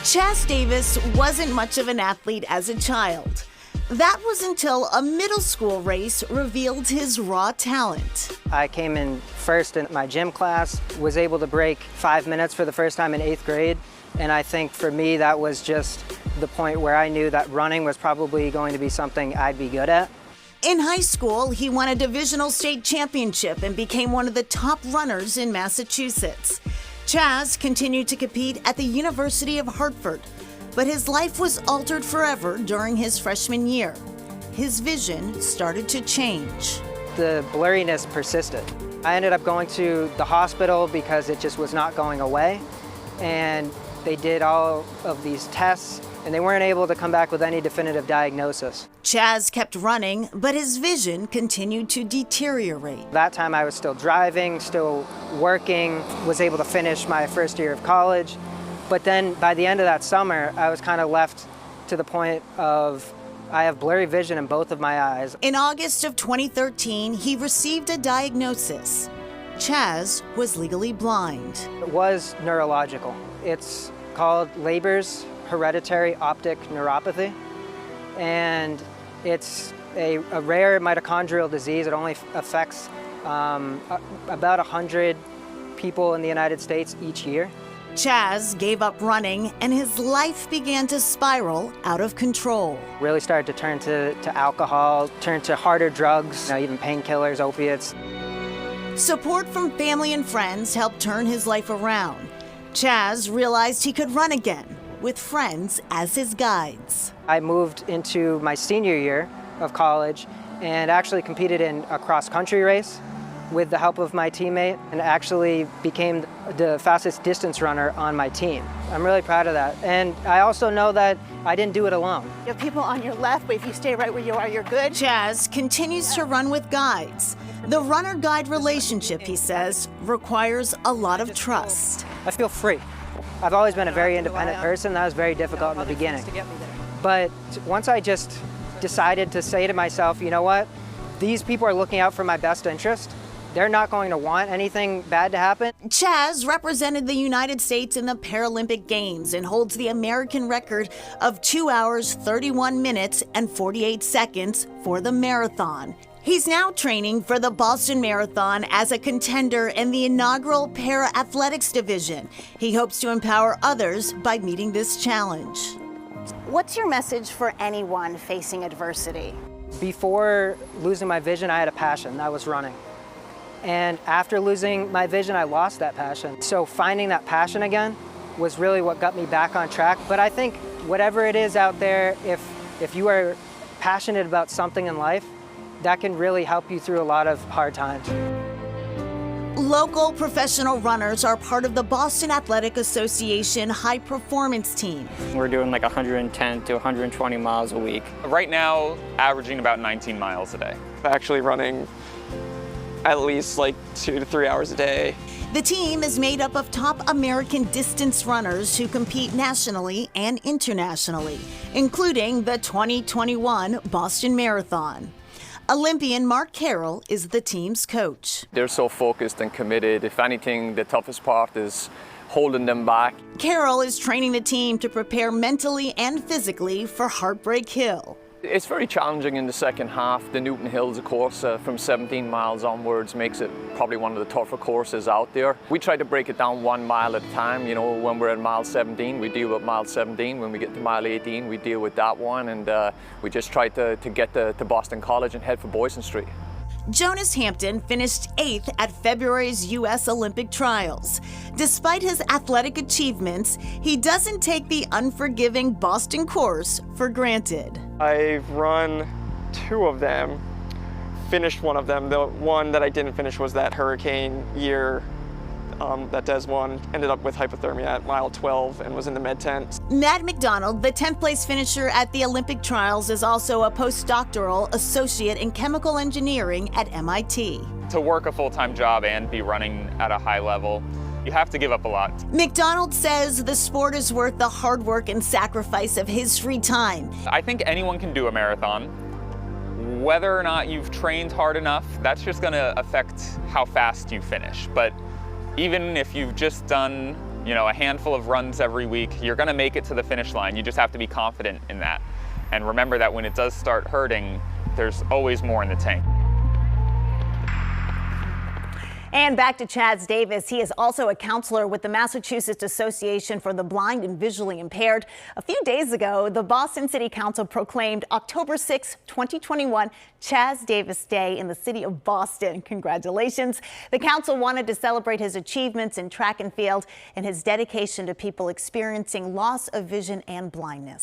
Chaz Davis wasn't much of an athlete as a child. That was until a middle school race revealed his raw talent. I came in first in my gym class, was able to break 5 minutes for the first time in 8th grade. And I think for me, that was just the point where I knew that running was probably going to be something I'd be good at. In high school, he won a divisional state championship and became one of the top runners in Massachusetts. Chaz continued to compete at the University of Hartford, but his life was altered forever during his freshman year. His vision started to change. The blurriness persisted. I ended up going to the hospital because it just was not going away. And they did all of these tests, and they weren't able to come back with any definitive diagnosis. Chaz kept running, but his vision continued to deteriorate. That time I was still driving, still working, was able to finish my first year of college. But then by the end of that summer, I was kind of left to the point of I have blurry vision in both of my eyes. In August of 2013, he received a diagnosis. Chaz was legally blind. It was neurological. It's called Leber's hereditary optic neuropathy. And it's a rare mitochondrial disease. It only affects about 100 people in the United States each year. Chaz gave up running and his life began to spiral out of control. Really started to turn to alcohol, turn to harder drugs, even painkillers, opiates. Support from family and friends helped turn his life around. Chaz realized he could run again, with friends as his guides. I moved into my senior year of college and actually competed in a cross-country race with the help of my teammate and actually became the fastest distance runner on my team. I'm really proud of that. And I also know that I didn't do it alone. You have people on your left, but if you stay right where you are, you're good. Chaz continues to run with guides. The runner-guide relationship, he says, requires a lot of trust. I feel free. I've always been a very independent person. That was very difficult in the beginning. But once I just decided to say to myself, you know what? These people are looking out for my best interest. They're not going to want anything bad to happen. Chaz represented the United States in the Paralympic Games and holds the American record of 2 hours, 31 minutes, and 48 seconds for the marathon. He's now training for the Boston Marathon as a contender in the inaugural para-athletics division. He hopes to empower others by meeting this challenge. What's your message for anyone facing adversity? Before losing my vision, I had a passion. That was running. And after losing my vision, I lost that passion. So finding that passion again was really what got me back on track. But I think whatever it is out there, if you are passionate about something in life, that can really help you through a lot of hard times. Local professional runners are part of the Boston Athletic Association high performance team. We're doing like 110 to 120 miles a week. Right now, averaging about 19 miles a day. Actually running at least like 2 to 3 hours a day. The team is made up of top American distance runners who compete nationally and internationally, including the 2021 Boston Marathon. Olympian Mark Carroll is the team's coach. They're so focused and committed. If anything, the toughest part is holding them back. Carroll is training the team to prepare mentally and physically for Heartbreak Hill. It's very challenging in the second half. The Newton Hills, of course, from 17 miles onwards makes it probably one of the tougher courses out there. We try to break it down 1 mile at a time. You know, when we're at mile 17, we deal with mile 17. When we get to mile 18, we deal with that one. And we just try to get to Boston College and head for Boylston Street. Jonas Hampton finished 8th at February's U.S. Olympic trials. Despite his athletic achievements, he doesn't take the unforgiving Boston course for granted. I've run 2 of them, finished one of them. The one that I didn't finish was that hurricane year that Des won. Ended up with hypothermia at mile 12 and was in the med tent. Matt McDonald, the 10th place finisher at the Olympic trials, is also a postdoctoral associate in chemical engineering at MIT. To work a full-time job and be running at a high level, you have to give up a lot. McDonald says the sport is worth the hard work and sacrifice of his free time. I think anyone can do a marathon. Whether or not you've trained hard enough, that's just going to affect how fast you finish. But even if you've just done you know, a handful of runs every week, you're going to make it to the finish line. You just have to be confident in that. And remember that when it does start hurting, there's always more in the tank. And back to Chaz Davis. He is also a counselor with the Massachusetts Association for the Blind and Visually Impaired. A few days ago, the Boston City Council proclaimed October 6, 2021, Chaz Davis Day in the city of Boston. Congratulations. The council wanted to celebrate his achievements in track and field and his dedication to people experiencing loss of vision and blindness.